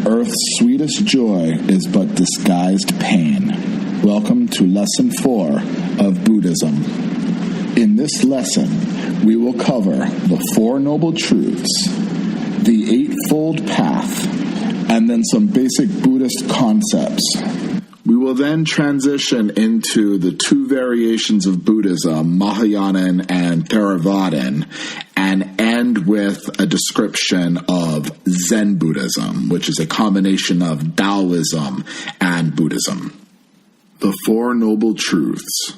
Earth's sweetest joy is but disguised pain. Welcome to Lesson 4 of Buddhism. In this lesson, we will cover the Four Noble Truths, the Eightfold Path, and then some basic Buddhist concepts. We will then transition into the two variations of Buddhism, Mahayanan and Theravadan, and end with a description of Zen Buddhism, which is a combination of Taoism and Buddhism. The Four Noble Truths.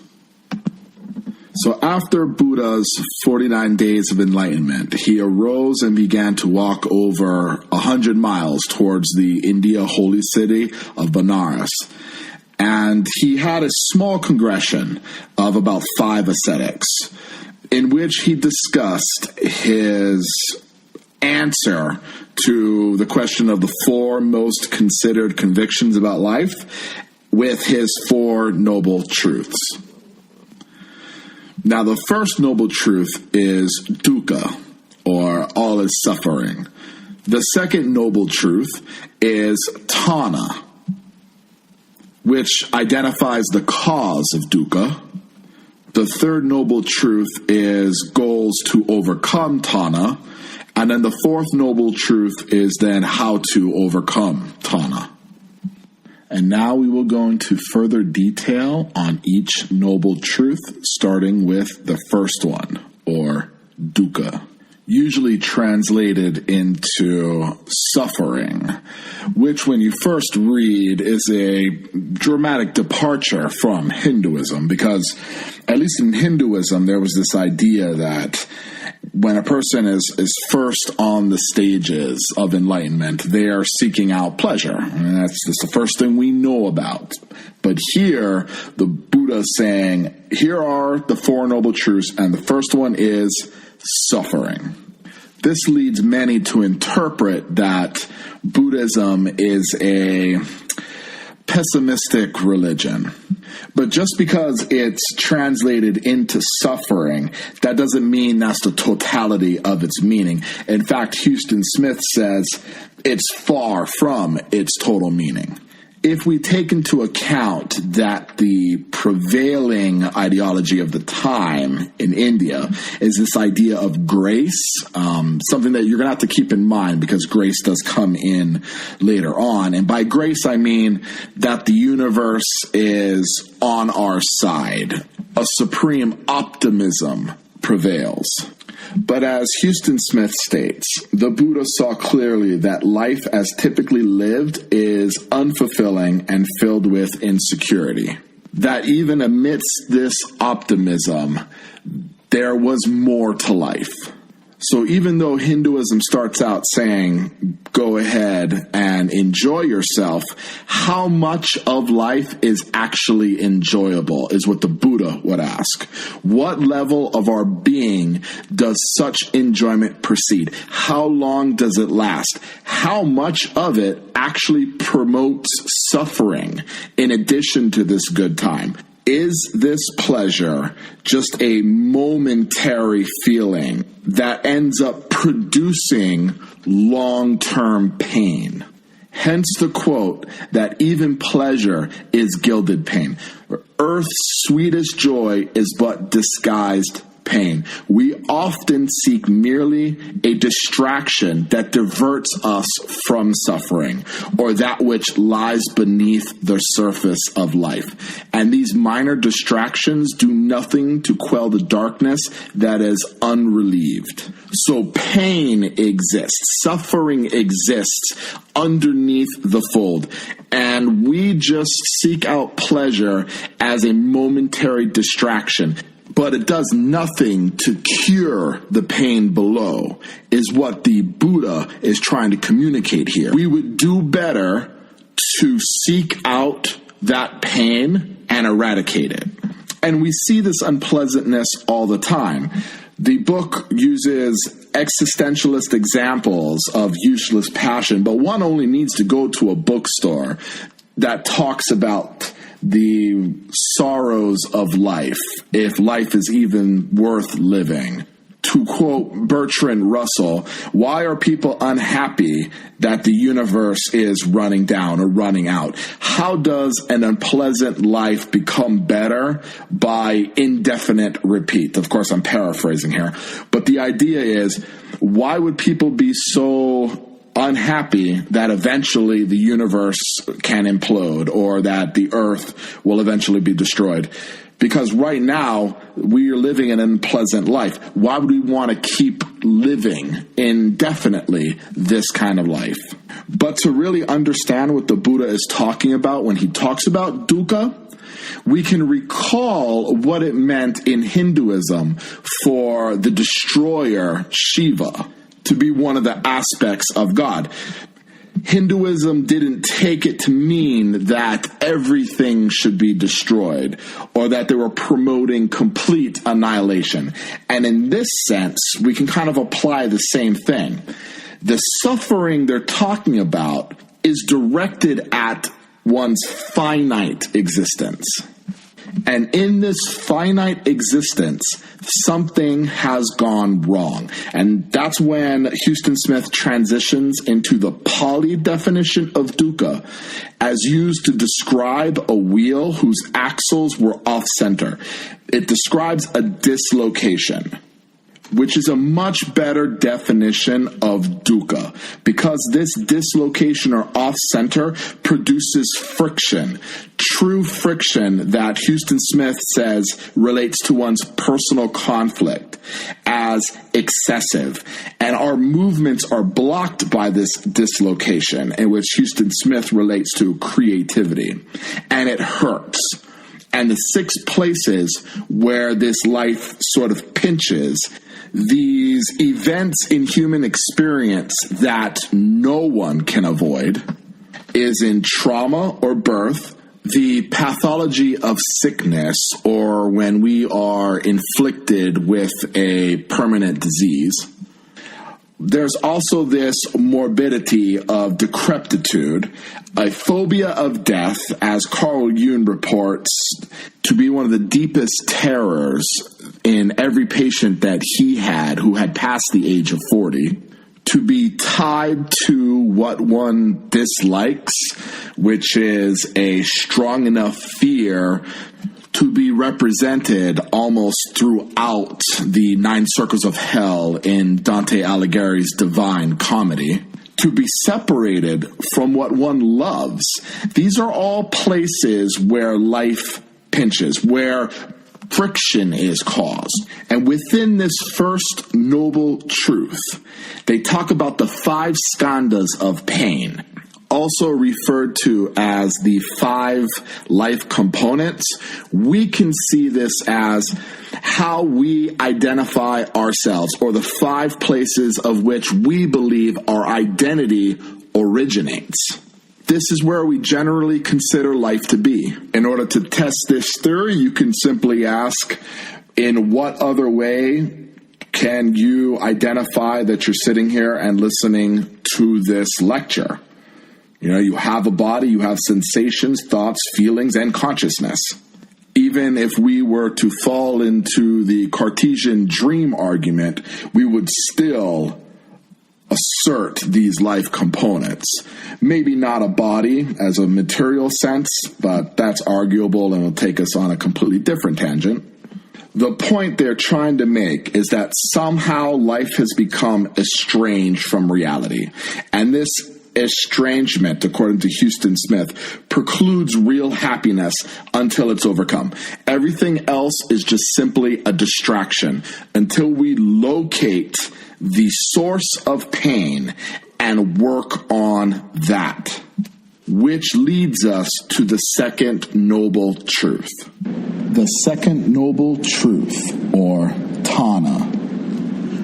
So after Buddha's 49 days of enlightenment, he arose and began to walk over 100 miles towards the India holy city of Benares. And he had a small congregation of about 5 ascetics, in which he discussed his answer to the question of the 4 most considered convictions about life with his 4 noble truths. Now, the first noble truth is dukkha, or all is suffering. The second noble truth is tanha, which identifies the cause of dukkha. The third noble truth is goals to overcome tanha. And then the fourth noble truth is then how to overcome tanha. And now we will go into further detail on each noble truth, starting with the first one, or dukkha, usually translated into suffering, which when you first read is a dramatic departure from Hinduism, because at least in Hinduism there was this idea that when a person is first on the stages of enlightenment, they are seeking out pleasure. And that's the first thing we know about. But here, the Buddha is saying, here are the 4 noble truths, and the first one is suffering. This leads many to interpret that Buddhism is a pessimistic religion. But just because it's translated into suffering, that doesn't mean that's the totality of its meaning. In fact, Houston Smith says it's far from its total meaning. If we take into account that the prevailing ideology of the time in India is this idea of grace, something that you're going to have to keep in mind because grace does come in later on. And by grace, I mean that the universe is on our side. A supreme optimism prevails. But as Houston Smith states, the Buddha saw clearly that life as typically lived is unfulfilling and filled with insecurity. That even amidst this optimism, there was more to life. So even though Hinduism starts out saying, go ahead and enjoy yourself, how much of life is actually enjoyable is what the Buddha would ask. What level of our being does such enjoyment proceed? How long does it last? How much of it actually promotes suffering in addition to this good time? Is this pleasure just a momentary feeling that ends up producing long-term pain? Hence the quote that even pleasure is gilded pain. Earth's sweetest joy is but disguised pain. We often seek merely a distraction that diverts us from suffering, or that which lies beneath the surface of life. And these minor distractions do nothing to quell the darkness that is unrelieved. So pain exists, suffering exists underneath the fold, and we just seek out pleasure as a momentary distraction. But it does nothing to cure the pain below, is what the Buddha is trying to communicate here. We would do better to seek out that pain and eradicate it. And we see this unpleasantness all the time. The book uses existentialist examples of useless passion, but one only needs to go to a bookstore that talks about the sorrows of life, if life is even worth living, To quote Bertrand Russell, why are people unhappy that the universe is running down or running out? How does an unpleasant life become better by indefinite repeat? Of course, I'm paraphrasing here, but the idea is, why would people be so unhappy that eventually the universe can implode or that the earth will eventually be destroyed? Because right now, we are living an unpleasant life. Why would we want to keep living indefinitely this kind of life? But to really understand what the Buddha is talking about when he talks about dukkha, we can recall what it meant in Hinduism for the destroyer Shiva to be one of the aspects of God. Hinduism didn't take it to mean that everything should be destroyed or that they were promoting complete annihilation. And in this sense, we can kind of apply the same thing. The suffering they're talking about is directed at one's finite existence. And in this finite existence, something has gone wrong. And that's when Houston Smith transitions into the Pali definition of dukkha as used to describe a wheel whose axles were off-center. It describes a dislocation, which is a much better definition of dukkha, because this dislocation or off-center produces friction, true friction that Houston Smith says relates to one's personal conflict as excessive. And our movements are blocked by this dislocation, in which Houston Smith relates to creativity. And it hurts. And the 6 places where this life sort of pinches, these events in human experience that no one can avoid, is in trauma or birth, the pathology of sickness, or when we are inflicted with a permanent disease. There's also this morbidity of decrepitude, a phobia of death, as Carl Jung reports to be one of the deepest terrors in every patient that he had who had passed the age of 40. To be tied to what one dislikes, which is a strong enough fear to be represented almost throughout the 9 circles of hell in Dante Alighieri's Divine Comedy. To be separated from what one loves. These are all places where life pinches, where friction is caused. And within this first noble truth, they talk about the 5 skandhas of pain, also referred to as the 5 life components. We can see this as how we identify ourselves, or the 5 places of which we believe our identity originates. This is where we generally consider life to be. In order to test this theory, you can simply ask, in what other way can you identify that you're sitting here and listening to this lecture? You know, you have a body, you have sensations, thoughts, feelings, and consciousness. Even if we were to fall into the Cartesian dream argument, we would still assert these life components. Maybe not a body as a material sense, but that's arguable and will take us on a completely different tangent. The point they're trying to make is that somehow life has become estranged from reality. And this estrangement, according to Houston Smith, precludes real happiness until it's overcome. Everything else is just simply a distraction until we locate the source of pain and work on that, which leads us to the second noble truth. The second noble truth, or Tana.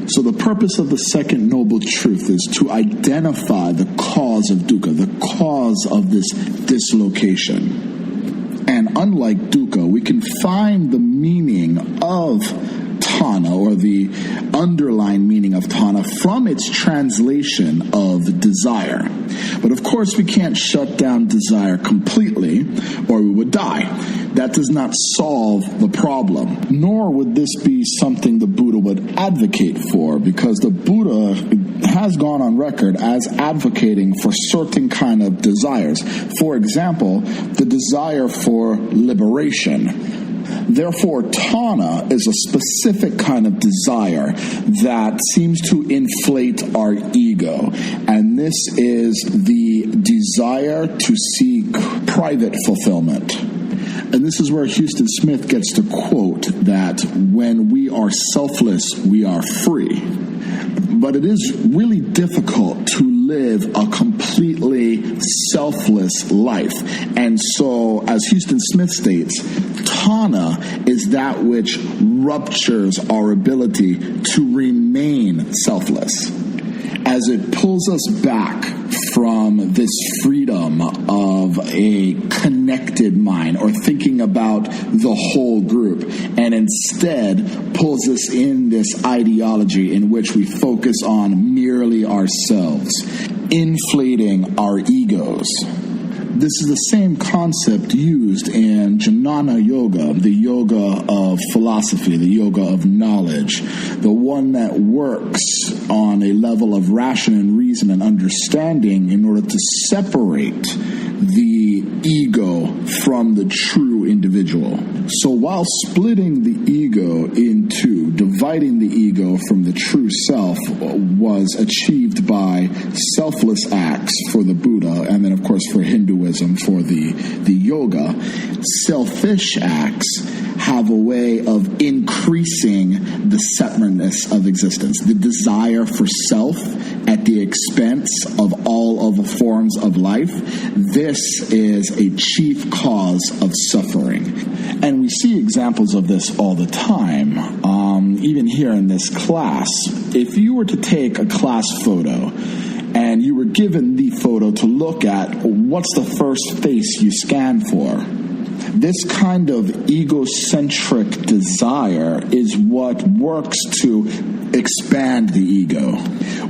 So the purpose of the second noble truth is to identify the cause of dukkha, the cause of this dislocation. And unlike dukkha, we can find the meaning of Tana, or the underlying meaning of Tana, from its translation of desire. But of course, we can't shut down desire completely, or we would die. That does not solve the problem, nor would this be something the Buddha would advocate for, because the Buddha has gone on record as advocating for certain kind of desires. For example, the desire for liberation. Therefore, Tana is a specific kind of desire that seems to inflate our ego. And this is the desire to seek private fulfillment. And this is where Houston Smith gets to quote that when we are selfless, we are free. But it is really difficult to live a completely selfless life. And so, as Houston Smith states, Tana is that which ruptures our ability to remain selfless, as it pulls us back from this freedom of a connected mind or thinking about the whole group, and instead pulls us in this ideology in which we focus on merely ourselves, inflating our egos. This is the same concept used in Jnana Yoga, the yoga of philosophy, the yoga of knowledge, the one that works on a level of ration and reason and understanding in order to separate the ego from the true individual. So while splitting the ego in two, dividing the ego from the true self was achieved by selfless acts for the Buddha, and then of course for Hinduism for the yoga, selfish acts have a way of increasing the separateness of existence, the desire for self at the expense of all of the forms of life. This is a chief cause of suffering. And we see examples of this all the time, even here in this class. If you were to take a class photo and you were given the photo to look at, what's the first face you scan for? This kind of egocentric desire is what works to expand the ego,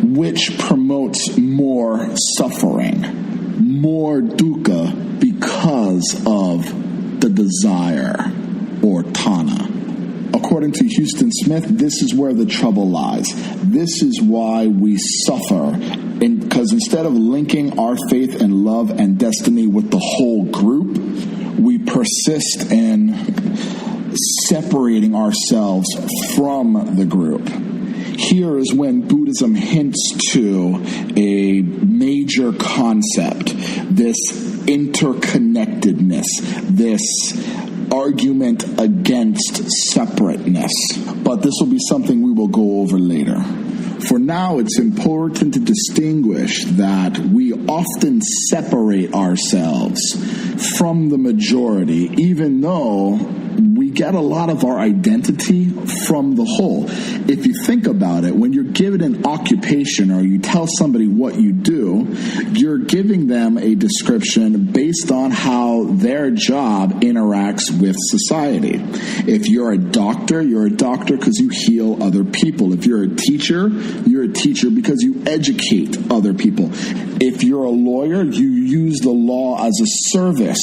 which promotes more suffering, more dukkha because of the desire or Tana. According to Houston Smith, this is where the trouble lies. This is why we suffer, because instead of linking our faith and love and destiny with the whole group, we persist in separating ourselves from the group. Here is when Buddhism hints to a major concept, this interconnectedness, this argument against separateness. But this will be something we will go over later. For now, it's important to distinguish that we often separate ourselves from the majority, even though we get a lot of our identity from the whole. If you think about it, when you're given an occupation or you tell somebody what you do, you're giving them a description based on how their job interacts with society. If you're a doctor because you heal other people. If you're a teacher because you educate other people. If you're a lawyer, you use the law as a service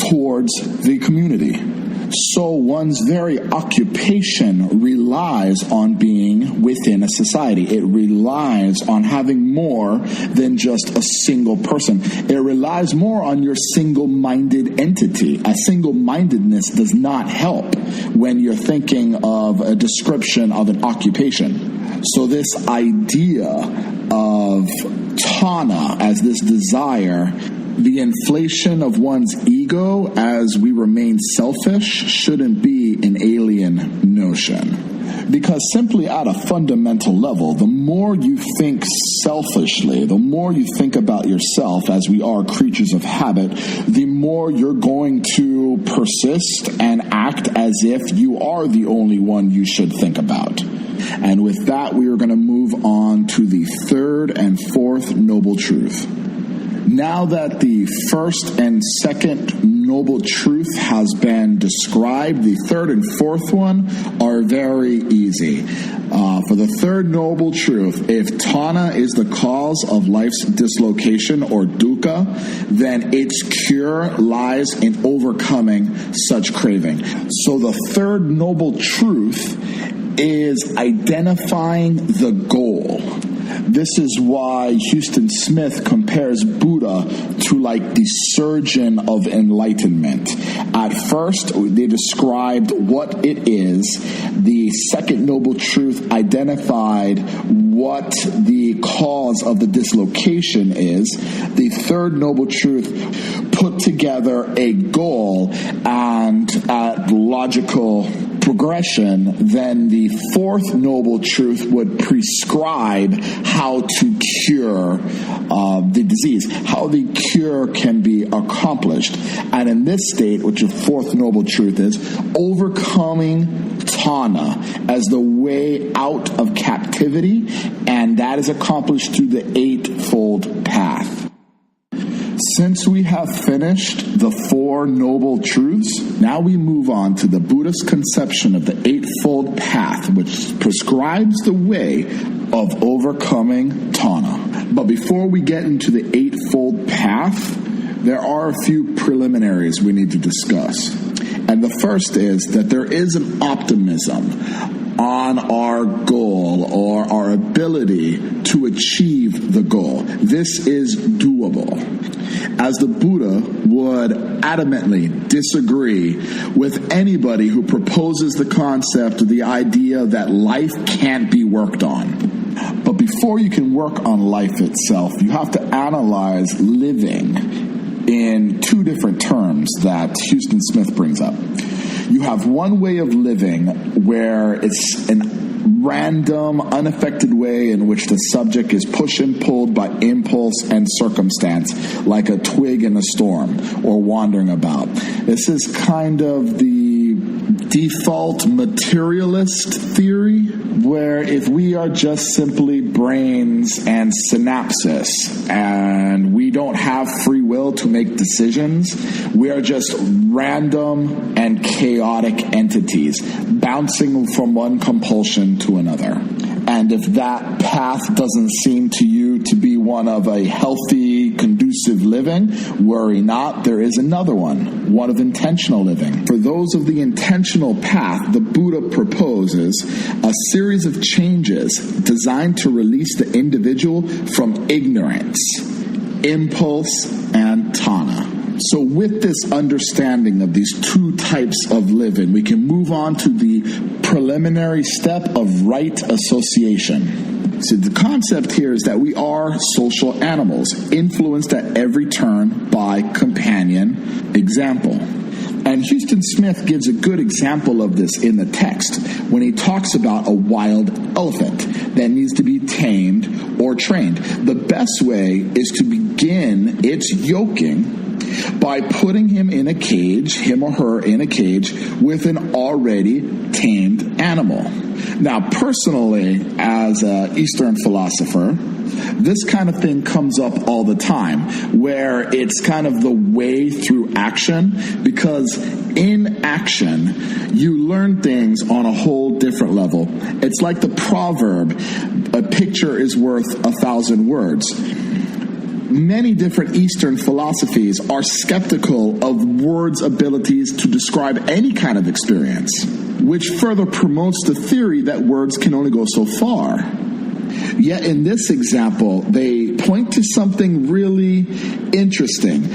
towards the community. So one's very occupation relies on being within a society. It relies on having more than just a single person. It relies more on your single-minded entity. A single-mindedness does not help when you're thinking of a description of an occupation. So this idea of Tana as this desire, the inflation of one's ego as we remain selfish, shouldn't be an alien notion. Because simply at a fundamental level, the more you think selfishly, the more you think about yourself, as we are creatures of habit, the more you're going to persist and act as if you are the only one you should think about. And with that, we are going to move on to the third and fourth noble truth. Now that the first and second noble truth has been described. The third and fourth one are very easy. For the third noble truth, if Tana is the cause of life's dislocation or dukkha, then its cure lies in overcoming such craving. So the third noble truth is identifying the goal. This is why Houston Smith compares Buddha to like the surgeon of enlightenment. At first, they described what it is. The second noble truth identified what the cause of the dislocation is. The third noble truth put together a goal, and at logical progression, then the fourth noble truth would prescribe how to cure the disease, how the cure can be accomplished. And in this state, which the fourth noble truth is, overcoming Tana as the way out of captivity, and that is accomplished through the Eightfold Path. Since we have finished the Four Noble Truths, now we move on to the Buddhist conception of the Eightfold Path, which prescribes the way of overcoming Tana. But before we get into the Eightfold Path, there are a few preliminaries we need to discuss. And the first is that there is an optimism on our goal or our ability to achieve the goal. This is doable. As the Buddha would adamantly disagree with anybody who proposes the concept or the idea that life can't be worked on. But before you can work on life itself, you have to analyze living in two different terms that Houston Smith brings up. You have one way of living where it's an random, unaffected way in which the subject is pushed and pulled by impulse and circumstance, like a twig in a storm or wandering about. This is kind of the default materialist theory, where if we are just simply brains and synapses and we don't have free will to make decisions, we are just random and chaotic entities bouncing from one compulsion to another. And if that path doesn't seem to you to be one of a healthy, conducive living, worry not, there is another one of intentional living. For those of the intentional path, the Buddha proposes a series of changes designed to release the individual from ignorance, impulse, and Tana. So with this understanding of these two types of living, we can move on to the preliminary step of right association. So the concept here is that we are social animals, influenced at every turn by companion example. And Houston Smith gives a good example of this in the text when he talks about a wild elephant that needs to be tamed or trained. The best way is to begin its yoking by putting him or her in a cage with an already tamed animal. Now, personally, as an Eastern philosopher, this kind of thing comes up all the time, where it's kind of the way through action, because in action, you learn things on a whole different level. It's like the proverb, a picture is worth 1,000 words. Many different Eastern philosophies are skeptical of words' abilities to describe any kind of experience, which further promotes the theory that words can only go so far. Yet in this example, they point to something really interesting.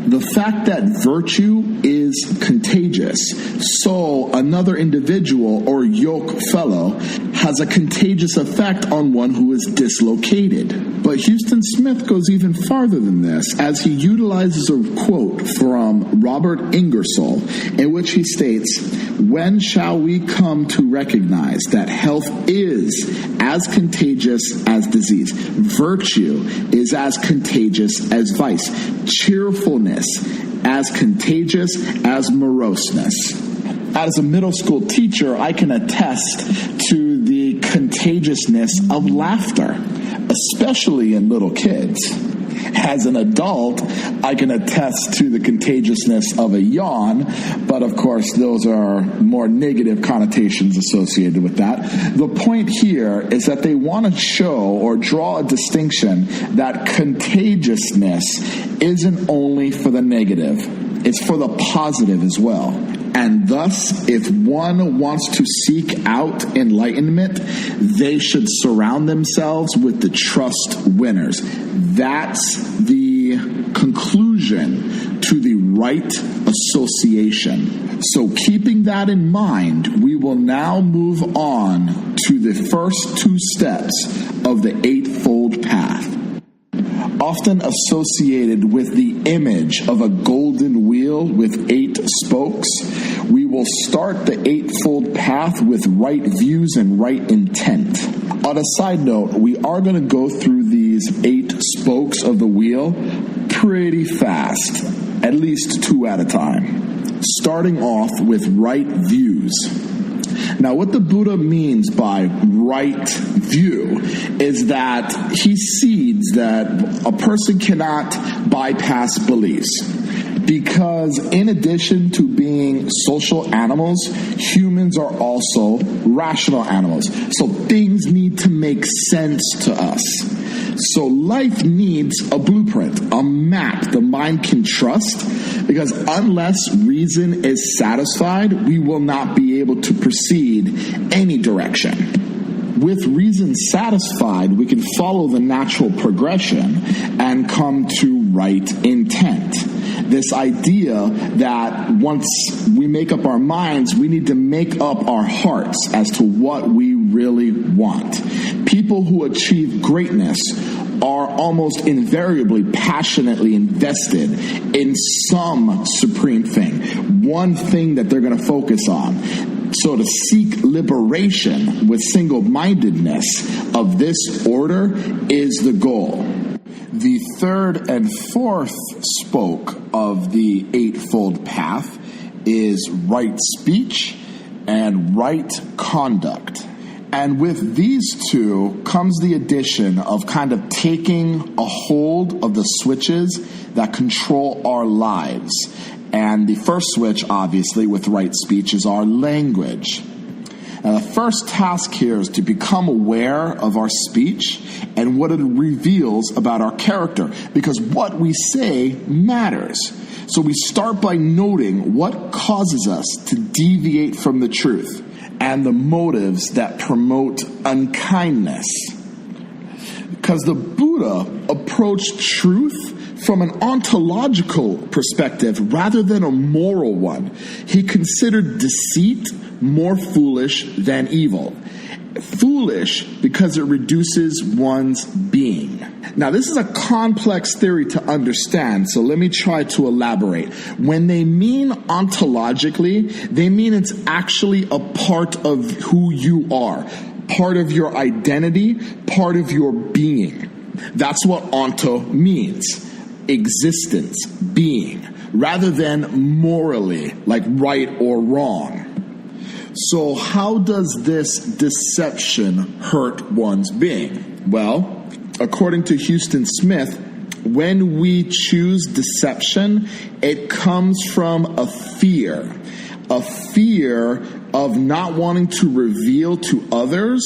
The fact that virtue is contagious. So another individual or yoke fellow has a contagious effect on one who is dislocated. But Houston Smith goes even farther than this, as he utilizes a quote from Robert Ingersoll, in which he states, "When shall we come to recognize that health is as contagious as disease? Virtue is as contagious as vice. Cheerfulness as contagious as moroseness." As a middle school teacher, I can attest to the contagiousness of laughter, especially in little kids. As an adult, I can attest to the contagiousness of a yawn, but of course those are more negative connotations associated with that. The point here is that they want to show or draw a distinction that contagiousness isn't only for the negative, it's for the positive as well. And thus, if one wants to seek out enlightenment, they should surround themselves with the trust winners. That's the conclusion to the right association. So keeping that in mind, we will now move on to the first two steps of the Eightfold Path. Often associated with the image of a golden wheel with 8 spokes, we will start the Eightfold Path with right views and right intent. On a side note, we are going to go through these 8 spokes of the wheel pretty fast, at least 2 at a time, starting off with right views. Now, what the Buddha means by right view is that he sees that a person cannot bypass beliefs. Because in addition to being social animals, humans are also rational animals. So things need to make sense to us. So life needs a blueprint, a map the mind can trust, because unless reason is satisfied, we will not be able to proceed any direction. With reason satisfied, we can follow the natural progression and come to right intent. This idea that once we make up our minds, we need to make up our hearts as to what we really want. People who achieve greatness are almost invariably passionately invested in some supreme thing, one thing that they're going to focus on. So to seek liberation with single-mindedness of this order is the goal. The third and fourth spoke of the Eightfold Path is right speech and right conduct. And with these two comes the addition of kind of taking a hold of the switches that control our lives. And the first switch, obviously, with right speech is our language. Now, the first task here is to become aware of our speech and what it reveals about our character, because what we say matters. So we start by noting what causes us to deviate from the truth and the motives that promote unkindness. Because the Buddha approached truth from an ontological perspective rather than a moral one. He considered deceit more foolish than evil. Foolish because it reduces one's being. Now, this is a complex theory to understand, so let me try to elaborate. When they mean ontologically, they mean it's actually a part of who you are, part of your identity, part of your being. That's what onto means. Existence, being, rather than morally, like right or wrong. So how does this deception hurt one's being? Well, according to Houston Smith, when we choose deception, it comes from a fear of not wanting to reveal to others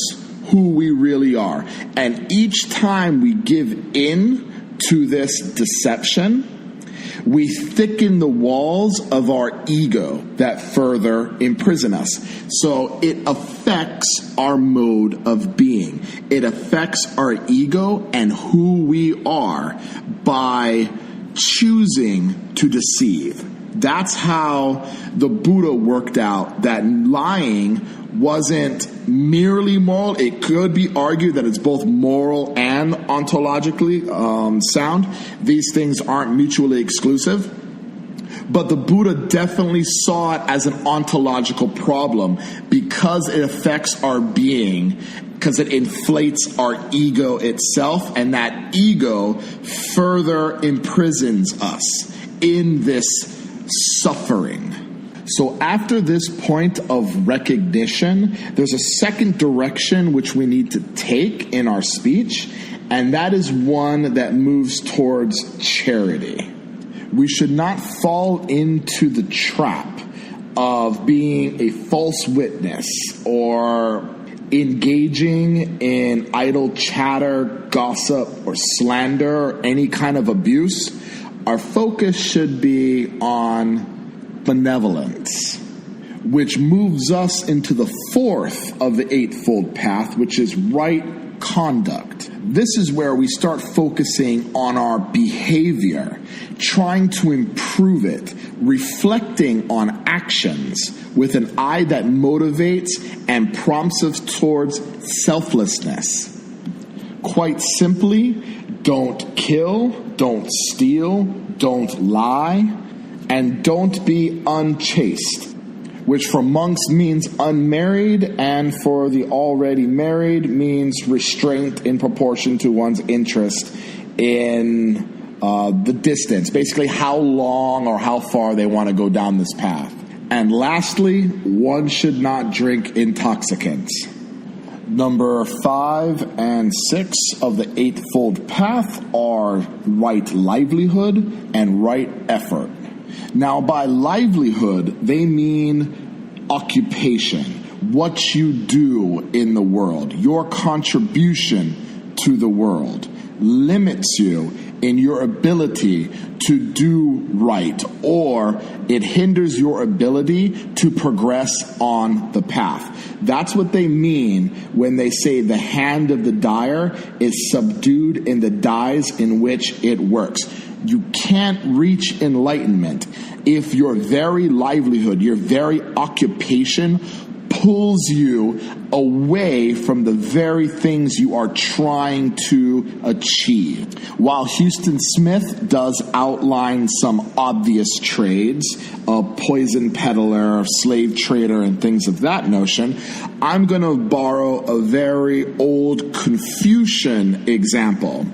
who we really are. And each time we give in to this deception, we thicken the walls of our ego that further imprison us. So it affects our mode of being. It affects our ego and who we are by choosing to deceive. That's how the Buddha worked out that lying wasn't merely moral. It could be argued that it's both moral and ontologically sound. These things aren't mutually exclusive. But the Buddha definitely saw it as an ontological problem because it affects our being, because it inflates our ego itself, and that ego further imprisons us in this suffering. So after this point of recognition, there's a second direction which we need to take in our speech, and that is one that moves towards charity. We should not fall into the trap of being a false witness or engaging in idle chatter, gossip, or slander, or any kind of abuse. Our focus should be on benevolence, which moves us into the fourth of the eightfold path, which is right conduct. This is where we start focusing on our behavior, trying to improve it, reflecting on actions with an eye that motivates and prompts us towards selflessness. Quite simply, don't kill, don't steal, don't lie, and don't be unchaste, which for monks means unmarried, and for the already married means restraint in proportion to one's interest in the distance, basically how long or how far they want to go down this path. And lastly, one should not drink intoxicants. Number 5 and 6 of the eightfold path are right livelihood and right effort. Now, by livelihood, they mean occupation, what you do in the world. Your contribution to the world limits you in your ability to do right, or it hinders your ability to progress on the path. That's what they mean when they say the hand of the dyer is subdued in the dyes in which it works. You can't reach enlightenment if your very livelihood, your very occupation pulls you away from the very things you are trying to achieve. While Houston Smith does outline some obvious trades, a poison peddler, slave trader, and things of that notion, I'm going to borrow a very old Confucian example.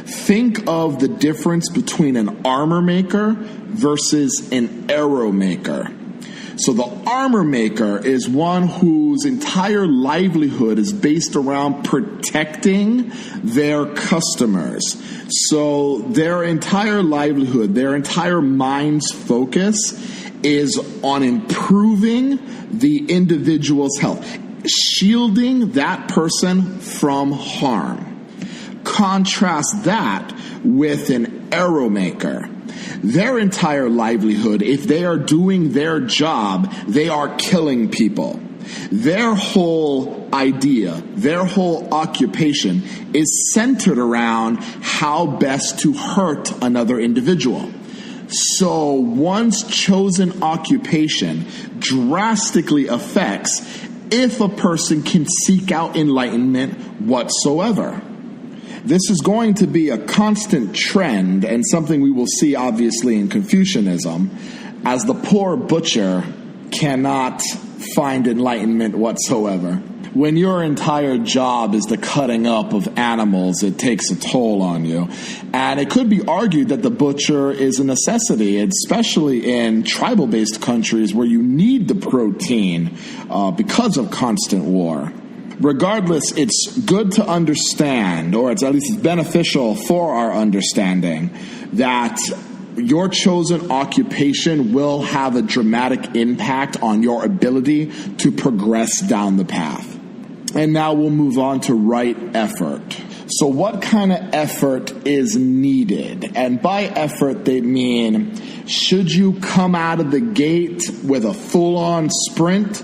Think of the difference between an armor maker versus an arrow maker. So the armor maker is one whose entire livelihood is based around protecting their customers. So their entire livelihood, their entire mind's focus is on improving the individual's health, shielding that person from harm. Contrast that with an arrow maker. Their entire livelihood, if they are doing their job, they are killing people. Their whole idea, their whole occupation is centered around how best to hurt another individual. So one's chosen occupation drastically affects if a person can seek out enlightenment whatsoever. This is going to be a constant trend and something we will see obviously in Confucianism, as the poor butcher cannot find enlightenment whatsoever. When your entire job is the cutting up of animals, it takes a toll on you. And it could be argued that the butcher is a necessity, especially in tribal-based countries where you need the protein because of constant war. Regardless, it's good to understand, or it's at least beneficial for our understanding, that your chosen occupation will have a dramatic impact on your ability to progress down the path. And now we'll move on to right effort. So what kind of effort is needed? And by effort, they mean, should you come out of the gate with a full-on sprint,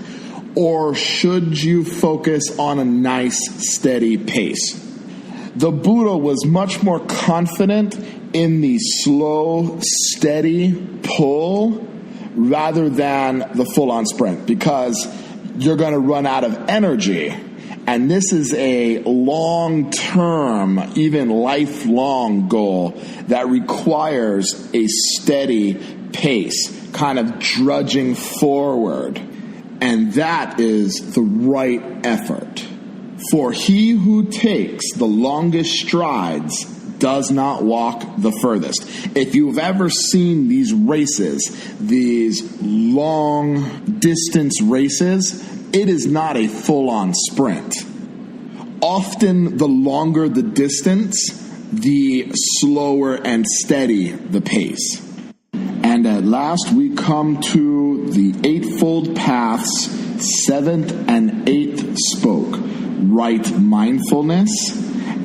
or should you focus on a nice, steady pace? The Buddha was much more confident in the slow, steady pull rather than the full-on sprint, because you're going to run out of energy. And this is a long-term, even lifelong goal that requires a steady pace, kind of drudging forward. And that is the right effort. For he who takes the longest strides does not walk the furthest. If you've ever seen these races, these long distance races, it is not a full-on sprint. Often the longer the distance, the slower and steady the pace. And at last we come to the Eightfold Path's 7th and 8th spoke, right mindfulness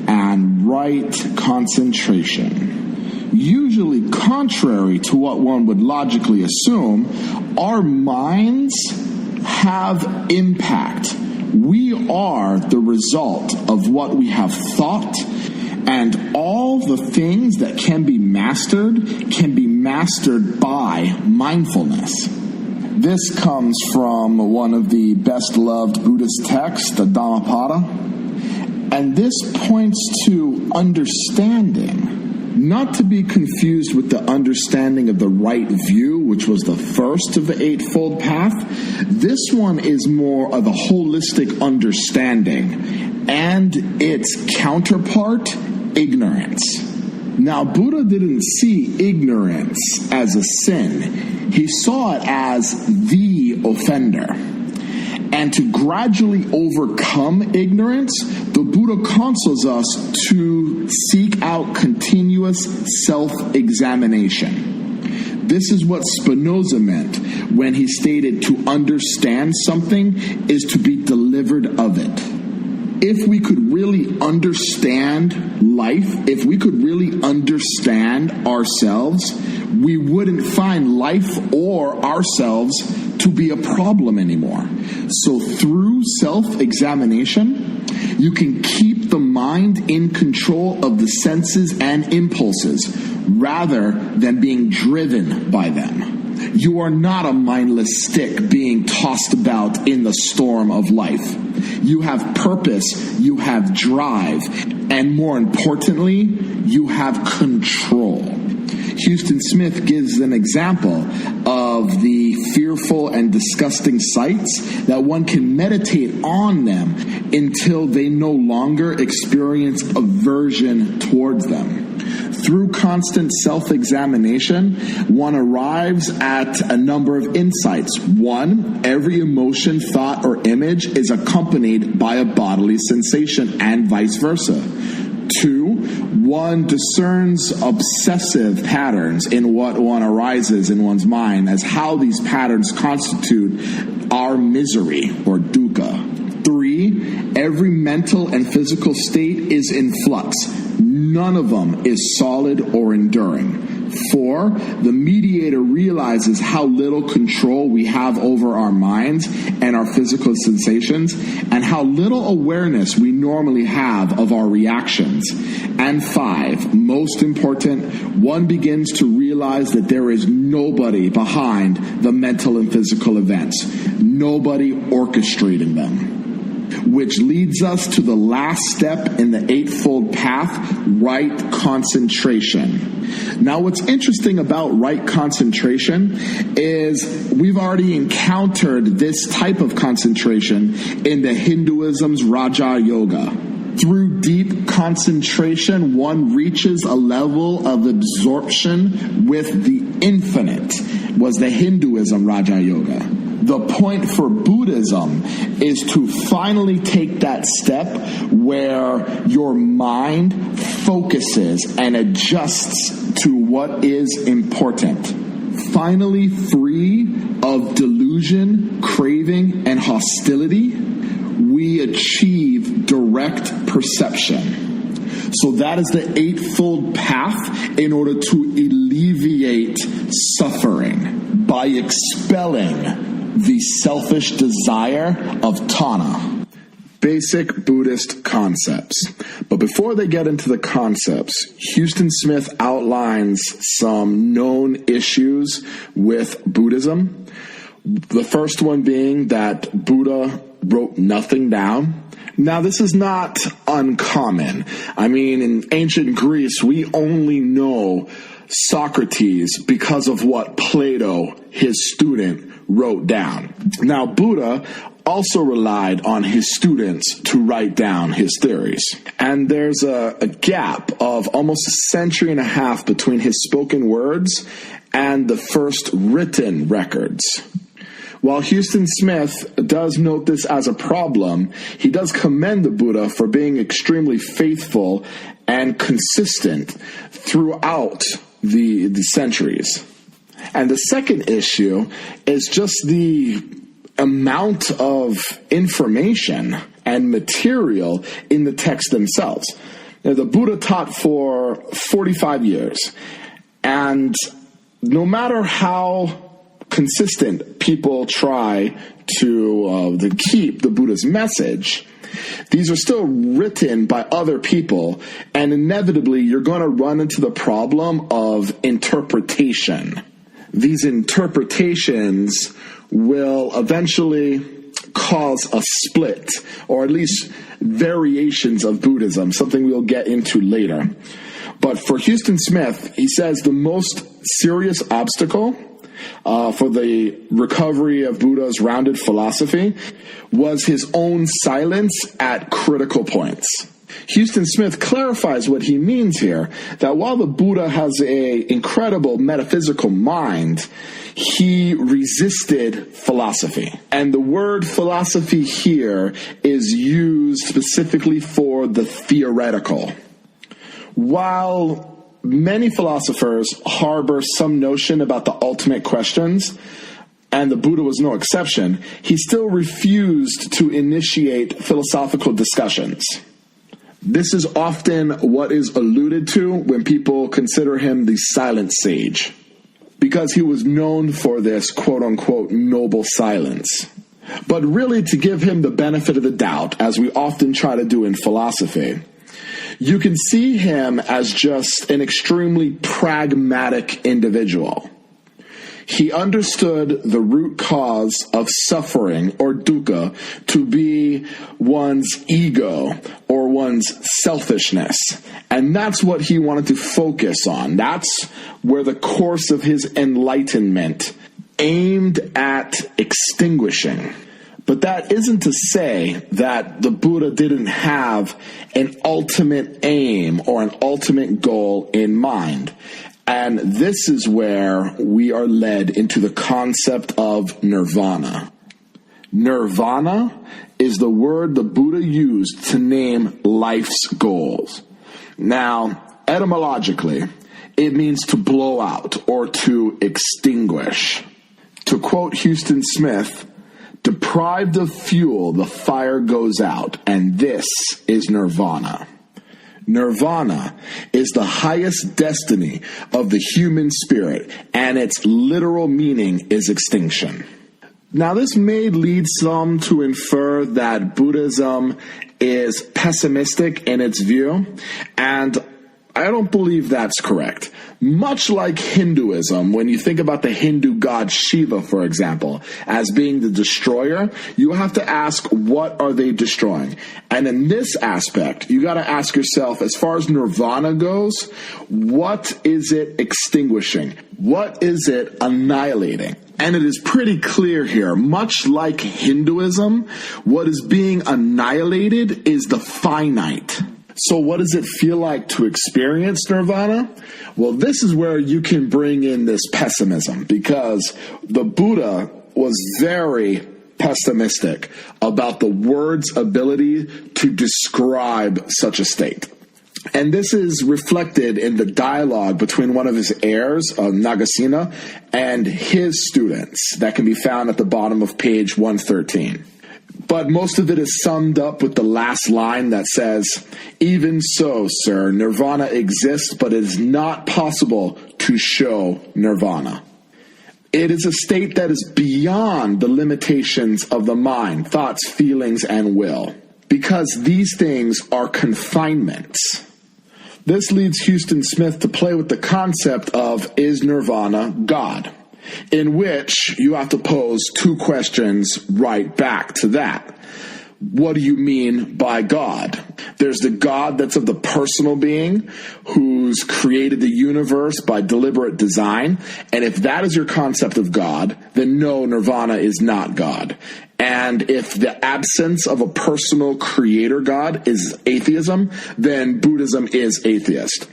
and right concentration. Usually contrary to what one would logically assume, our minds have impact. We are the result of what we have thought, and all the things that can be mastered by mindfulness. This comes from one of the best-loved Buddhist texts, the Dhammapada, and this points to understanding, not to be confused with the understanding of the right view, which was the first of the Eightfold Path. This one is more of a holistic understanding, and its counterpart, ignorance. Now, Buddha didn't see ignorance as a sin. He saw it as the offender. And to gradually overcome ignorance, the Buddha counsels us to seek out continuous self-examination. This is what Spinoza meant when he stated to understand something is to be delivered of it. If we could really understand life, if we could really understand ourselves, we wouldn't find life or ourselves to be a problem anymore. So through self-examination, you can keep the mind in control of the senses and impulses rather than being driven by them. You are not a mindless stick being tossed about in the storm of life. You have purpose, you have drive, and more importantly, you have control. Houston Smith gives an example of the fearful and disgusting sights that one can meditate on them until they no longer experience aversion towards them. Through constant self-examination, one arrives at a number of insights. 1, every emotion, thought, or image is accompanied by a bodily sensation, and vice versa. 2, one discerns obsessive patterns in what one arises in one's mind as how these patterns constitute our misery or dukkha. 3, every mental and physical state is in flux. None of them is solid or enduring. 4, the mediator realizes how little control we have over our minds and our physical sensations, and how little awareness we normally have of our reactions. And 5, most important, one begins to realize that there is nobody behind the mental and physical events, nobody orchestrating them. Which leads us to the last step in the Eightfold Path, right concentration. Now, what's interesting about right concentration is we've already encountered this type of concentration in the Hinduism's Raja Yoga. Through deep concentration, one reaches a level of absorption with the infinite, was the Hinduism Raja Yoga. The point for Buddhism is to finally take that step where your mind focuses and adjusts to what is important. Finally free of delusion, craving, and hostility, we achieve direct perception. So that is the Eightfold Path in order to alleviate suffering by expelling the selfish desire of tanha. Basic Buddhist concepts. But before they get into the concepts, Houston Smith outlines some known issues with Buddhism. The first one being that Buddha wrote nothing down. Now, this is not uncommon. I mean, in ancient Greece, we only know Socrates because of what Plato, his student, wrote down. Now, Buddha also relied on his students to write down his theories. And there's a gap of almost a century and a half between his spoken words and the first written records. While Houston Smith does note this as a problem, he does commend the Buddha for being extremely faithful and consistent throughout the centuries. And the second issue is just the amount of information and material in the text themselves. Now, the Buddha taught for 45 years, and no matter how consistent people try to keep the Buddha's message, these are still written by other people, and inevitably you're going to run into the problem of interpretation. These interpretations will eventually cause a split, or at least variations of Buddhism, something we'll get into later. But for Houston Smith, he says the most serious obstacle for the recovery of Buddha's rounded philosophy was his own silence at critical points. Houston Smith clarifies what he means here, that while the Buddha has an incredible metaphysical mind, he resisted philosophy. And the word philosophy here is used specifically for the theoretical. While many philosophers harbor some notion about the ultimate questions, and the Buddha was no exception, he still refused to initiate philosophical discussions. This is often what is alluded to when people consider him the silent sage, because he was known for this quote-unquote noble silence. But really, to give him the benefit of the doubt, as we often try to do in philosophy, you can see him as just an extremely pragmatic individual. He understood the root cause of suffering, or dukkha, to be one's ego or one's selfishness. And that's what he wanted to focus on. That's where the course of his enlightenment aimed at extinguishing. But that isn't to say that the Buddha didn't have an ultimate aim or an ultimate goal in mind. And this is where we are led into the concept of nirvana. Nirvana is the word the Buddha used to name life's goals. Now, etymologically, it means to blow out or to extinguish. To quote Houston Smith, deprived of fuel, the fire goes out, and this is nirvana. Nirvana is the highest destiny of the human spirit, and its literal meaning is extinction. Now, this may lead some to infer that Buddhism is pessimistic in its view, and I don't believe that's correct. Much like Hinduism, when you think about the Hindu god Shiva, for example, as being the destroyer, you have to ask, what are they destroying? And in this aspect, you got to ask yourself, as far as nirvana goes, what is it extinguishing? What is it annihilating? And it is pretty clear here, much like Hinduism, what is being annihilated is the finite. So what does it feel like to experience nirvana? Well, this is where you can bring in this pessimism, because the Buddha was very pessimistic about the word's ability to describe such a state. And this is reflected in the dialogue between one of his heirs, Nagasena, and his students that can be found at the bottom of page 113. But most of it is summed up with the last line that says, "Even so, sir, nirvana exists, but it is not possible to show nirvana. It is a state that is beyond the limitations of the mind, thoughts, feelings, and will, because these things are confinements." This leads Houston Smith to play with the concept of, is nirvana God? In which you have to pose two questions right back to that. What do you mean by God? There's the God that's of the personal being, who's created the universe by deliberate design. And if that is your concept of God, then no, nirvana is not God. And if the absence of a personal creator God is atheism, then Buddhism is atheist.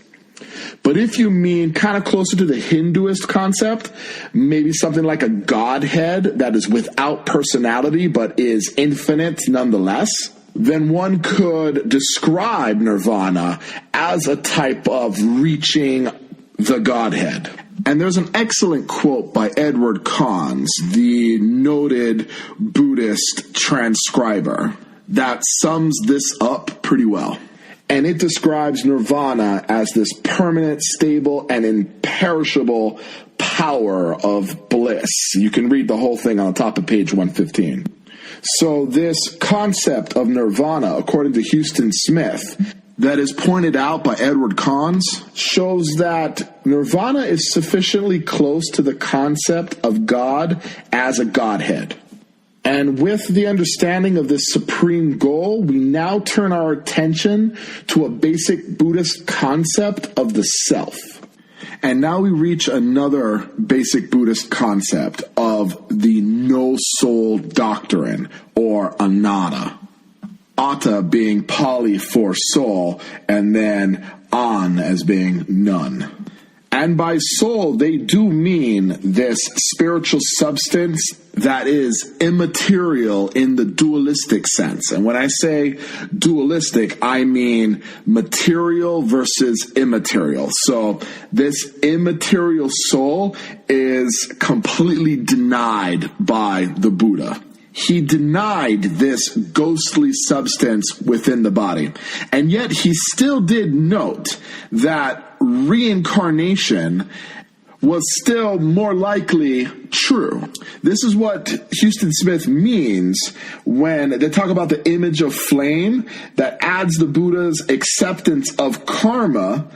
But if you mean kind of closer to the Hinduist concept, maybe something like a godhead that is without personality but is infinite nonetheless, then one could describe nirvana as a type of reaching the godhead. And there's an excellent quote by Edward Conze, the noted Buddhist transcriber, that sums this up pretty well. And it describes nirvana as this permanent, stable, and imperishable power of bliss. You can read the whole thing on the top of page 115. So this concept of nirvana, according to Houston Smith, that is pointed out by Edward Conze, shows that nirvana is sufficiently close to the concept of God as a godhead. And with the understanding of this supreme goal, we now turn our attention to a basic Buddhist concept of the self. And now we reach another basic Buddhist concept of the no-soul doctrine, or anatta. Atta being Pali for soul, and then an as being none. And by soul, they do mean this spiritual substance that is immaterial in the dualistic sense. And when I say dualistic, I mean material versus immaterial. So this immaterial soul is completely denied by the Buddha. He denied this ghostly substance within the body. And yet he still did note that reincarnation was still more likely true. This is what Houston Smith means when they talk about the image of flame that adds the Buddha's acceptance of karma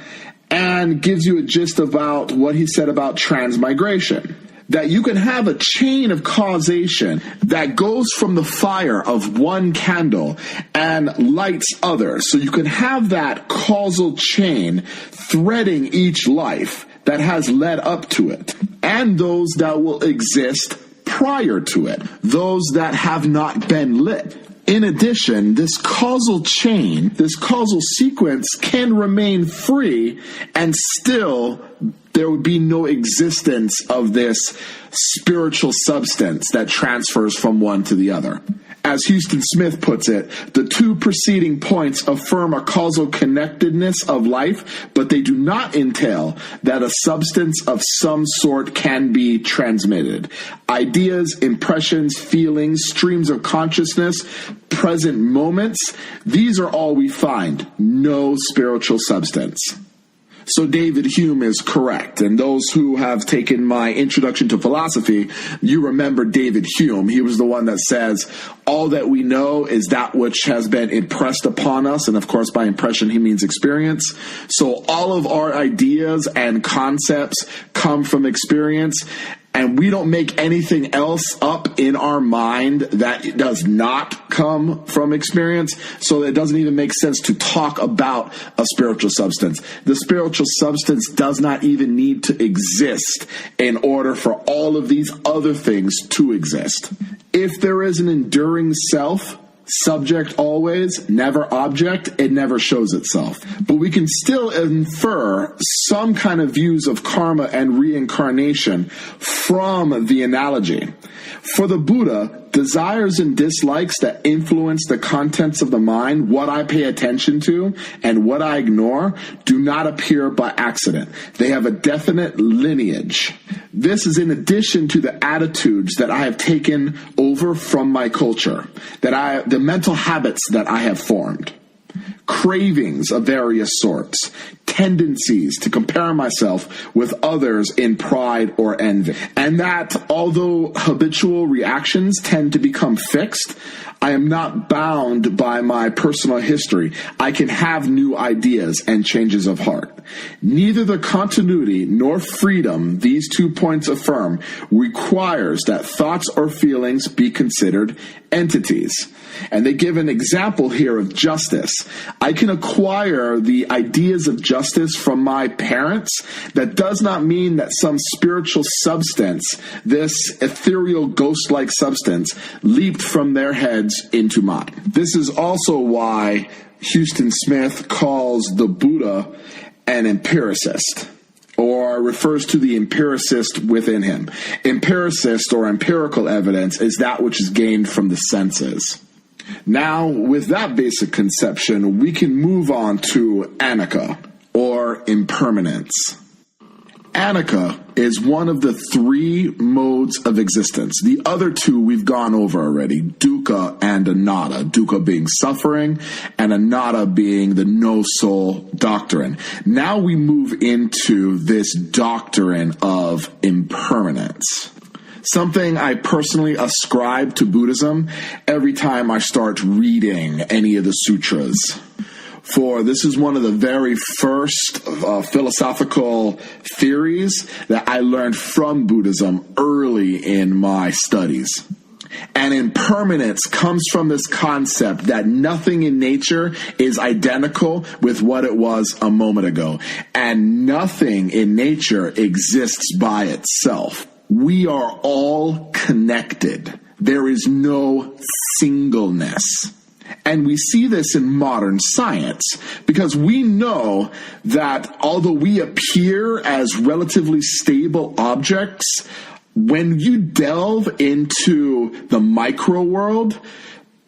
and gives you a gist about what he said about transmigration. That you can have a chain of causation that goes from the fire of one candle and lights others. So you can have that causal chain threading each life that has led up to it, and those that will exist prior to it, those that have not been lit. In addition, this causal chain, this causal sequence can remain free, and still there would be no existence of this spiritual substance that transfers from one to the other. As Houston Smith puts it, the two preceding points affirm a causal connectedness of life, but they do not entail that a substance of some sort can be transmitted. Ideas, impressions, feelings, streams of consciousness, present moments, these are all we find. No spiritual substance. So David Hume is correct. And those who have taken my introduction to philosophy, you remember David Hume. He was the one that says, all that we know is that which has been impressed upon us. And of course, by impression, he means experience. So all of our ideas and concepts come from experience. And we don't make anything else up in our mind that does not come from experience. So it doesn't even make sense to talk about a spiritual substance. The spiritual substance does not even need to exist in order for all of these other things to exist. If there is an enduring self, subject always, never object, it never shows itself. But we can still infer some kind of views of karma and reincarnation from the analogy. For the Buddha, desires and dislikes that influence the contents of the mind, what I pay attention to and what I ignore, do not appear by accident. They have a definite lineage. This is in addition to the attitudes that I have taken over from my culture, the mental habits that I have formed, cravings of various sorts, tendencies to compare myself with others in pride or envy. And that although habitual reactions tend to become fixed, I am not bound by my personal history. I can have new ideas and changes of heart. Neither the continuity nor freedom these 2 points affirm requires that thoughts or feelings be considered entities. And they give an example here of justice. I can acquire the ideas of justice from my parents. That does not mean that some spiritual substance, this ethereal ghost-like substance, leaped from their heads into mine. This is also why Houston Smith calls the Buddha an empiricist, or refers to the empiricist within him. Empiricist or empirical evidence is that which is gained from the senses. Now, with that basic conception, we can move on to anicca, or impermanence. Anicca is one of the three modes of existence. The other two we've gone over already, dukkha and anatta. Dukkha being suffering, and anatta being the no-soul doctrine. Now we move into this doctrine of impermanence. Something I personally ascribe to Buddhism every time I start reading any of the sutras. For this is one of the very first philosophical theories that I learned from Buddhism early in my studies. And impermanence comes from this concept that nothing in nature is identical with what it was a moment ago. And nothing in nature exists by itself. We are all connected. There is no singleness. And we see this in modern science because we know that although we appear as relatively stable objects, when you delve into the micro world,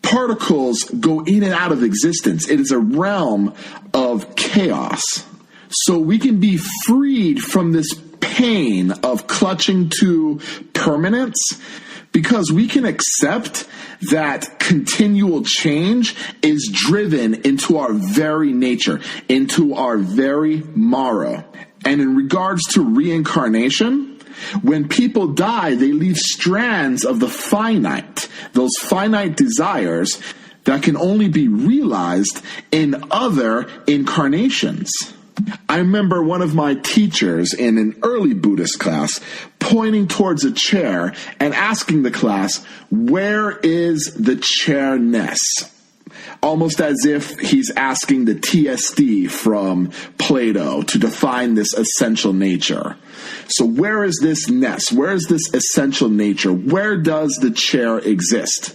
particles go in and out of existence. It is a realm of chaos. So we can be freed from this pain of clutching to permanence because we can accept that continual change is driven into our very nature, into our very mara. And in regards to reincarnation, when people die, they leave strands of the finite, those finite desires that can only be realized in other incarnations. I remember one of my teachers in an early Buddhist class pointing towards a chair and asking the class, "Where is the chairness?" Almost as if he's asking the TSD from Plato to define this essential nature. So where is this ness? Where is this essential nature? Where does the chair exist?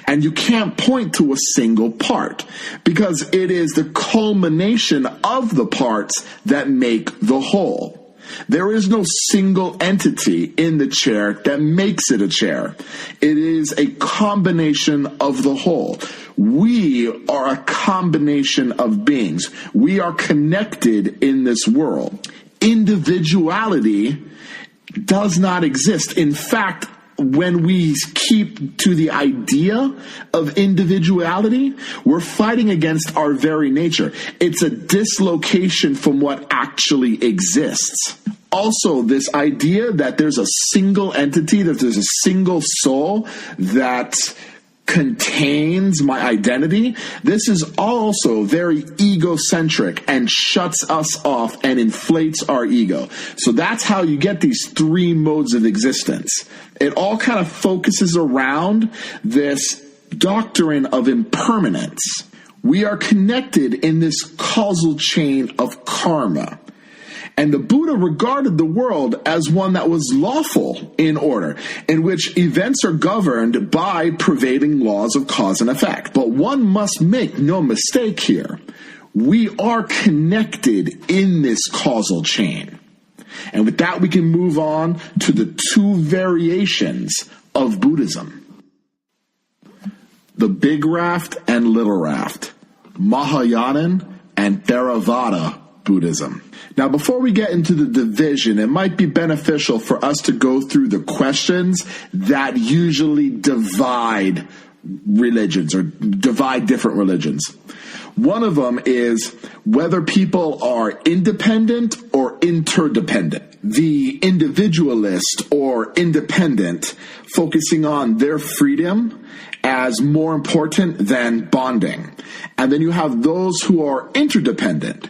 And you can't point to a single part because it is the culmination of the parts that make the whole. There is no single entity in the chair that makes it a chair. It is a combination of the whole. We are a combination of beings. We are connected in this world. Individuality does not exist. In fact, when we keep to the idea of individuality, we're fighting against our very nature. It's a dislocation from what actually exists. Also, this idea that there's a single entity, that there's a single soul that contains my identity, this is also very egocentric and shuts us off and inflates our ego. So that's how you get these three modes of existence. It all kind of focuses around this doctrine of impermanence. We are connected in this causal chain of karma. And the Buddha regarded the world as one that was lawful in order, in which events are governed by prevailing laws of cause and effect. But one must make no mistake here. We are connected in this causal chain. And with that, we can move on to the two variations of Buddhism. The Big Raft and Little Raft. Mahayanan and Theravada Buddhism. Now, before we get into the division, it might be beneficial for us to go through the questions that usually divide religions or divide different religions. One of them is whether people are independent or interdependent. The individualist or independent focusing on their freedom as more important than bonding. And then you have those who are interdependent,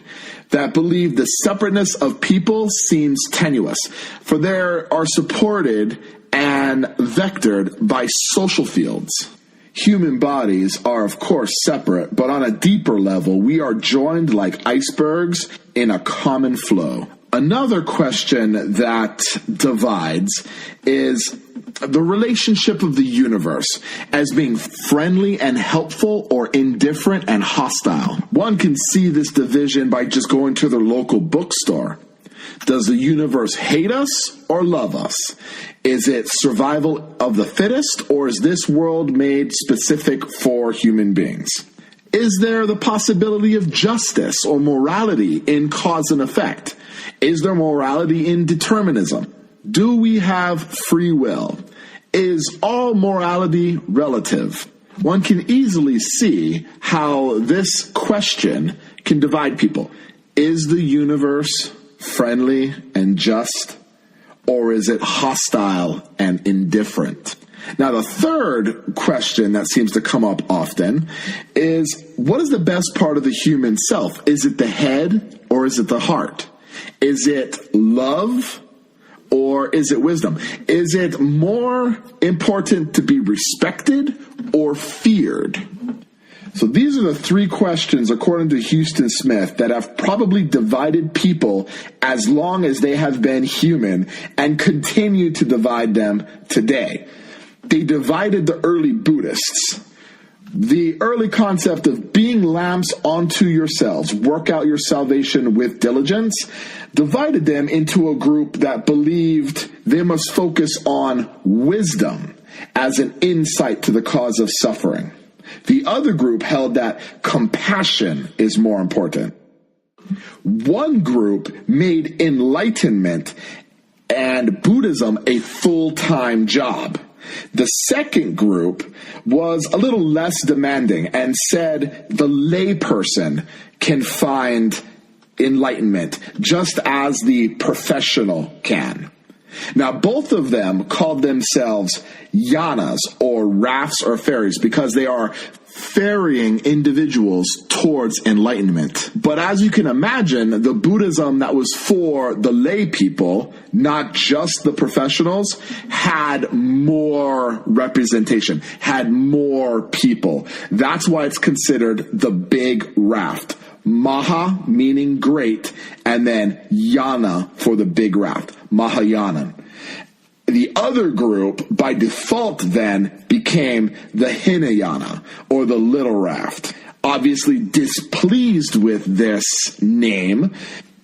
that believe the separateness of people seems tenuous, for they are supported and vectored by social fields. Human bodies are, of course, separate, but on a deeper level, we are joined like icebergs in a common flow. Another question that divides is the relationship of the universe as being friendly and helpful or indifferent and hostile. One can see this division by just going to their local bookstore. Does the universe hate us or love us? Is it survival of the fittest, or is this world made specific for human beings? Is there the possibility of justice or morality in cause and effect? Is there morality in determinism? Do we have free will? Is all morality relative? One can easily see how this question can divide people. Is the universe friendly and just, or is it hostile and indifferent? Now, the third question that seems to come up often is, what is the best part of the human self? Is it the head or is it the heart? Is it love or is it wisdom? Is it more important to be respected or feared? So these are the three questions, according to Houston Smith, that have probably divided people as long as they have been human and continue to divide them today. They divided the early Buddhists. The early concept of being lamps unto yourselves, work out your salvation with diligence, divided them into a group that believed they must focus on wisdom as an insight to the cause of suffering. The other group held that compassion is more important. One group made enlightenment and Buddhism a full-time job. The second group was a little less demanding and said the layperson can find enlightenment just as the professional can. Now, both of them called themselves yanas, or rafts or ferries, because they are ferrying individuals towards enlightenment. But as you can imagine, the Buddhism that was for the lay people, not just the professionals, had more representation, had more people. That's why it's considered the big raft. Maha meaning great, and then yana for the big raft, Mahayana. The other group, by default then, became the Hinayana, or the little raft. Obviously displeased with this name,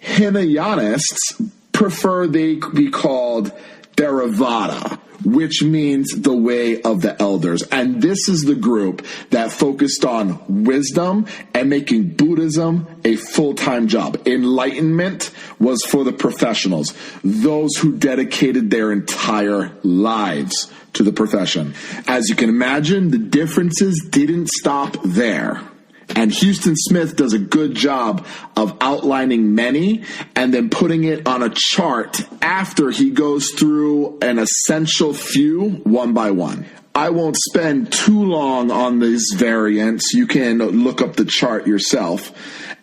Hinayanists prefer they be called Theravada, which means the way of the elders. And this is the group that focused on wisdom and making Buddhism a full-time job. Enlightenment was for the professionals, those who dedicated their entire lives to the profession. As you can imagine, the differences didn't stop there. And Houston Smith does a good job of outlining many and then putting it on a chart after he goes through an essential few one by one. I won't spend too long on these variants. You can look up the chart yourself.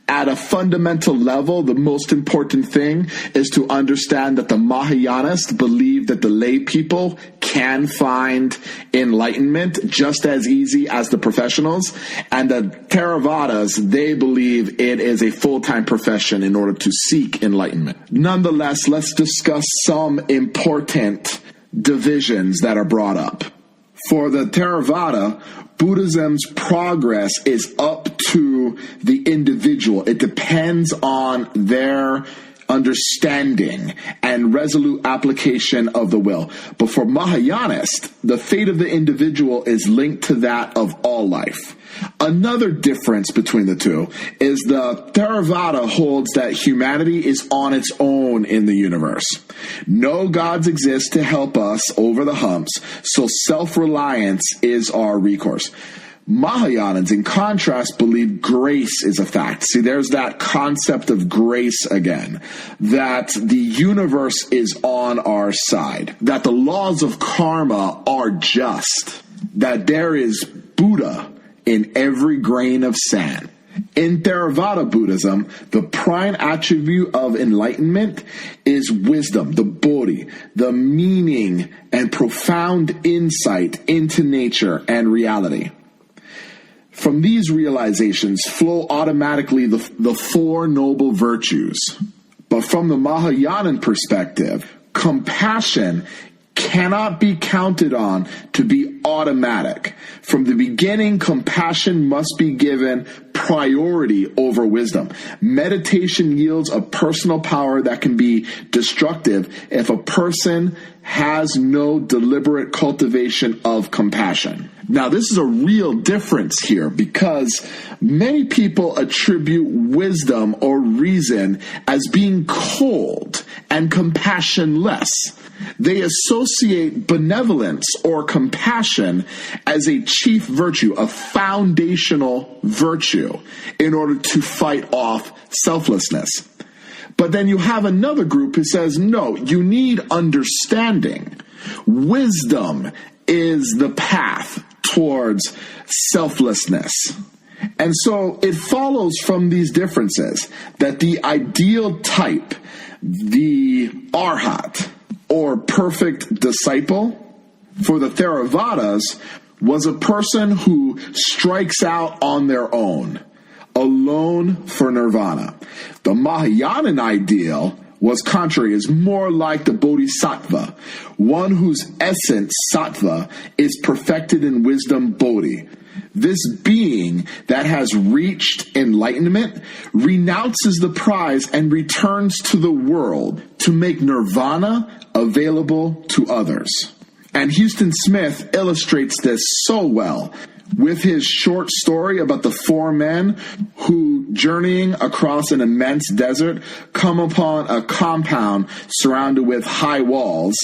At a fundamental level, the most important thing is to understand that the Mahayanists believe that the lay people can find enlightenment just as easy as the professionals. And the Theravadas, they believe it is a full-time profession in order to seek enlightenment. Nonetheless, let's discuss some important divisions that are brought up. For the Theravada, Buddhism's progress is up to the individual. It depends on their understanding and resolute application of the will. But for Mahayanists, the fate of the individual is linked to that of all life. Another difference between the two is the Theravada holds that humanity is on its own in the universe. No gods exist to help us over the humps, so self-reliance is our recourse. Mahayans, in contrast, believe grace is a fact. See, there's that concept of grace again, that the universe is on our side, that the laws of karma are just, that there is Buddha in every grain of sand. In Theravada Buddhism, the prime attribute of enlightenment is wisdom, the bodhi, the meaning and profound insight into nature and reality. From these realizations flow automatically the four noble virtues. But from the Mahayanan perspective, compassion cannot be counted on to be automatic. From the beginning, compassion must be given priority over wisdom. Meditation yields a personal power that can be destructive if a person has no deliberate cultivation of compassion. Now, this is a real difference here because many people attribute wisdom or reason as being cold and compassionless. They associate benevolence or compassion as a chief virtue, a foundational virtue, in order to fight off selflessness. But then you have another group who says, no, you need understanding. Wisdom is the path towards selflessness. And so it follows from these differences that the ideal type, the arhat, or perfect disciple, for the Theravadas, was a person who strikes out on their own, alone for nirvana. The Mahayanan ideal was contrary, is more like the Bodhisattva, one whose essence, sattva, is perfected in wisdom, bodhi. This being that has reached enlightenment renounces the prize and returns to the world to make nirvana available to others. And Houston Smith illustrates this so well with his short story about the four men who, journeying across an immense desert, come upon a compound surrounded with high walls.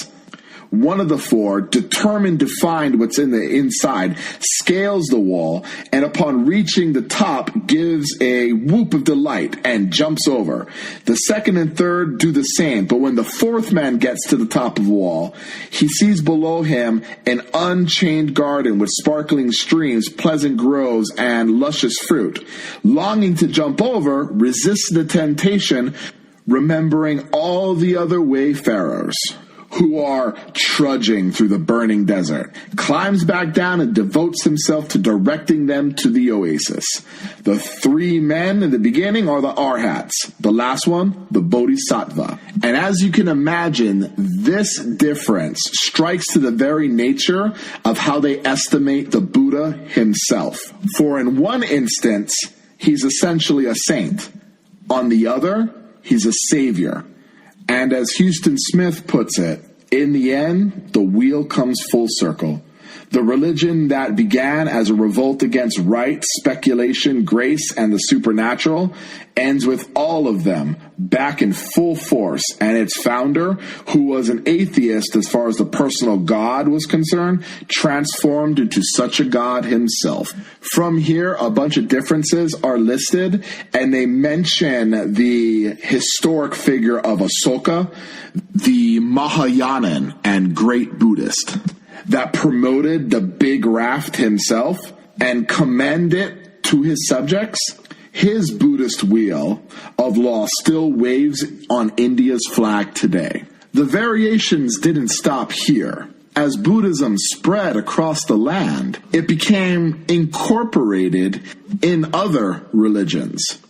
One of the four, determined to find what's in the inside, scales the wall, and upon reaching the top, gives a whoop of delight and jumps over. The second and third do the same, but when the fourth man gets to the top of the wall, he sees below him an unchained garden with sparkling streams, pleasant groves, and luscious fruit. Longing to jump over, resists the temptation, remembering all the other wayfarers who are trudging through the burning desert, climbs back down and devotes himself to directing them to the oasis. The three men in the beginning are the arhats, the last one, the bodhisattva. And as you can imagine, this difference strikes to the very nature of how they estimate the Buddha himself. For in one instance, he's essentially a saint. On the other, he's a savior. And as Houston Smith puts it, in the end, the wheel comes full circle. The religion that began as a revolt against right, speculation, grace, and the supernatural ends with all of them back in full force, and its founder, who was an atheist as far as the personal God was concerned, transformed into such a God himself. From here, a bunch of differences are listed, and they mention the historic figure of Asoka, the Mahayanan and great Buddhist, that promoted the big raft himself and commend it to his subjects. His Buddhist wheel of law still waves on India's flag today. The variations didn't stop here. As Buddhism spread across the land, it became incorporated in other religions.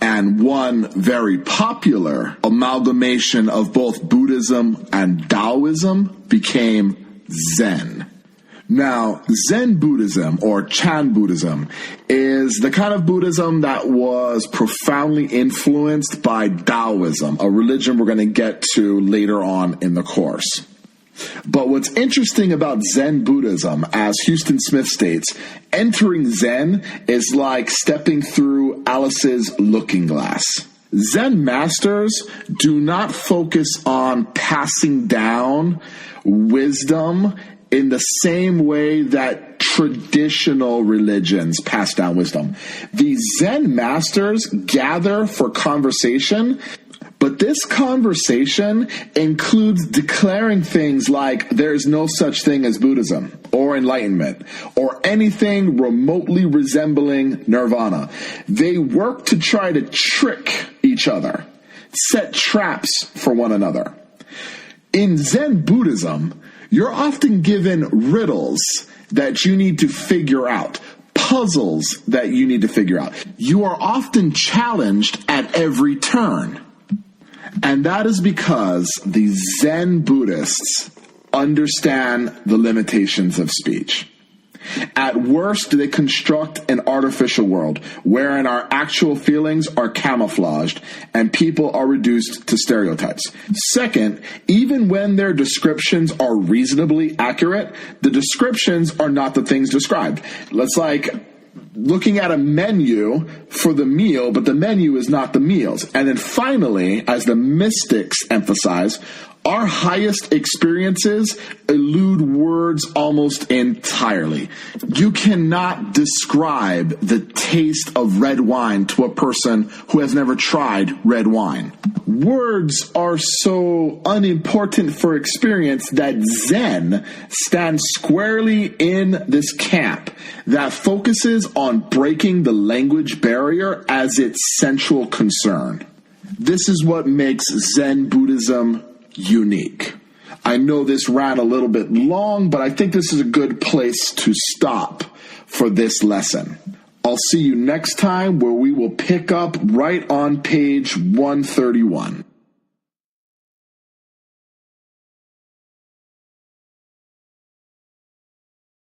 And one very popular amalgamation of both Buddhism and Taoism became Zen. Now, Zen Buddhism, or Chan Buddhism, is the kind of Buddhism that was profoundly influenced by Taoism, a religion we're going to get to later on in the course. But what's interesting about Zen Buddhism, as Houston Smith states, entering Zen is like stepping through Alice's looking glass. Zen masters do not focus on passing down wisdom in the same way that traditional religions pass down wisdom. The Zen masters gather for conversation, but this conversation includes declaring things like there's no such thing as Buddhism or enlightenment or anything remotely resembling nirvana. They work to try to trick each other, set traps for one another. In Zen Buddhism, you're often given riddles that you need to figure out, puzzles that you need to figure out. You are often challenged at every turn. And that is because the Zen Buddhists understand the limitations of speech. At worst, they construct an artificial world wherein our actual feelings are camouflaged and people are reduced to stereotypes. Second, even when their descriptions are reasonably accurate, the descriptions are not the things described. It's like looking at a menu for the meal, but the menu is not the meals. And then finally, as the mystics emphasize, our highest experiences elude words almost entirely. You cannot describe the taste of red wine to a person who has never tried red wine. Words are so unimportant for experience that Zen stands squarely in this camp that focuses on breaking the language barrier as its central concern. This is what makes Zen Buddhism unique. I know this ran a little bit long, but I think this is a good place to stop for this lesson. I'll see you next time, where we will pick up right on page 131.